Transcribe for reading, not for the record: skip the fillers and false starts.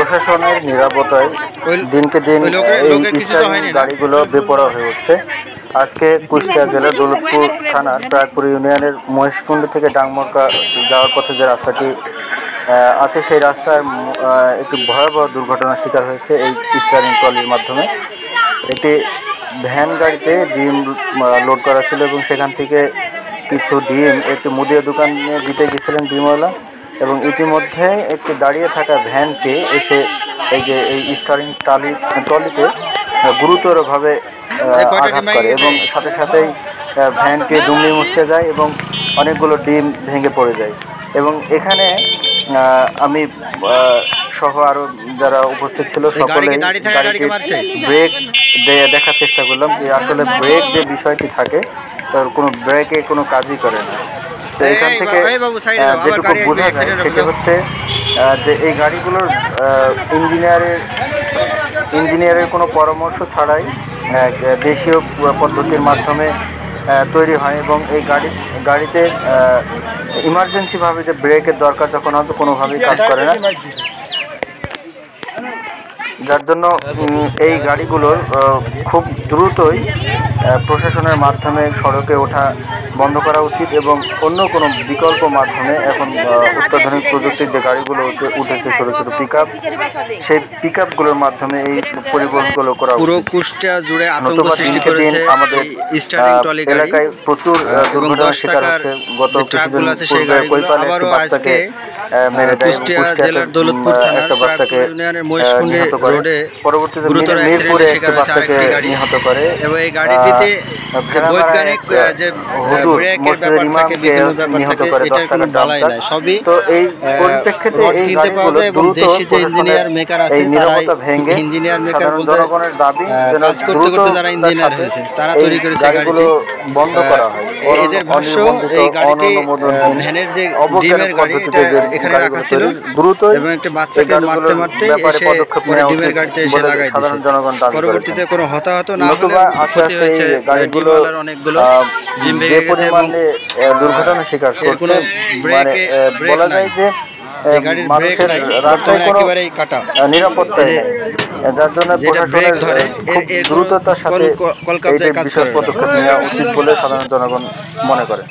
প্রশাসনের নিরাপত্তায় দিনকে দিন এই স্টারিং গাড়িগুলো বেপরোয়া হয়ে উঠছে। আজকে কুষ্টিয়া জেলার দৌলতপুর থানার প্রায়পুর ইউনিয়নের মহেশকুন্ডি থেকে ডাংমরকা যাওয়ার পথে যে রাস্তাটি আছে সেই রাস্তায় একটি ভয়াবহ দুর্ঘটনার শিকার হয়েছে এই স্টারিং ট্রলির মাধ্যমে। একটি ভ্যান গাড়িতে ডিম লোড করা ছিল এবং সেখান থেকে কিছু ডিম একটি মুদিয়া দোকানে দিতে গেছিলেন ডিমওয়ালা, এবং ইতিমধ্যে একটি দাঁড়িয়ে থাকা ভ্যানকে এসে এই স্টারিং ট্রলিতে গুরুতরভাবে আঘাত করে এবং সাথে সাথেই ভ্যানটি দুমড়ে মুচড়ে যায় এবং অনেকগুলো ডিম ভেঙে পড়ে যায়। এবং এখানে আমি সহ আরও যারা উপস্থিত ছিল সকলেই গাড়িটির ব্রেক দেখার চেষ্টা করলাম যে আসলে ব্রেক যে বিষয়টি থাকে কোনো ব্রেকে কোনো কাজই করে না। তো এখান থেকে যেটুকু বোঝা যায় সেটা হচ্ছে যে এই গাড়িগুলোর ইঞ্জিনিয়ারের কোনো পরামর্শ ছাড়াই দেশীয় পদ্ধতির মাধ্যমে তৈরি হয় এবং এই গাড়িতে ইমার্জেন্সিভাবে যে ব্রেকের দরকার যখন হবে কোনোভাবেই কাজ করে না, যার জন্য এই গাড়িগুলোর খুব দ্রুতই প্রশাসনের মাধ্যমে সড়কে ওঠা বন্ধ করা উচিত এবং অন্য কোনো বিকল্প মাধ্যমে এখন অত্যাধুনিক প্রযুক্তির যে গাড়িগুলো উঠেছে ছোটো ছোটো পিকআপ, সেই পিকআপগুলোর মাধ্যমে এই পরিবহনগুলো করা পুরো কুষ্টিয়া জুড়ে আতঙ্ক সৃষ্টি করেছে আমাদের এলাকায় প্রচুর দুর্ঘটনার শিকার হচ্ছে। গত কিছুদিন পূর্বে কৈপালে একটা বাচ্চাকে মেরে দেয়, কুষ্টিয়ার দৌলতপুর একটা বাচ্চাকে নিহত করে, পরবর্তীতে মিরপুরে একটা বাচ্চাকে নিহত করে এবং এই গাড়িটিতে বৈজ্ঞানিক যে মসজিদের ইমামকে নিহত করে 10 টাকার দাম চায়। তো এই পরিপ্রেক্ষিতে এই গাড়িগুলো দ্রুত এই নিরাপত্তা ভেঙে সাধারণ জনগণের দাবি যেন দ্রুত এই গাড়িগুলো বন্ধ করা হয়। এদের ভাষ্য এই গাড়িটি ভ্যানের যে ডিমের গাড়িটা এখানে রাখা ছিল দ্রুত এবং একটা বাচ্চাকে মারতে মারতে এসে ডিমের গাড়িতে এসে লাগাই সাধারণ জনগণ দাবি পরবর্তীতে কোনো হতাহত না হলে আস্তে আস্তে এই গাড়িগুলো অনেকগুলো যে পরিমাণে দুর্ঘটনার শিকার করছে মানে বলা যায় যে মানুষের রাস্তায় কোনো নিরাপত্তা নেই, যার জন্য প্রশাসনের খুব দ্রুততার সাথে এই বিষয়ে পদক্ষেপ নেওয়া উচিত বলে সাধারণ জনগণ মনে করে।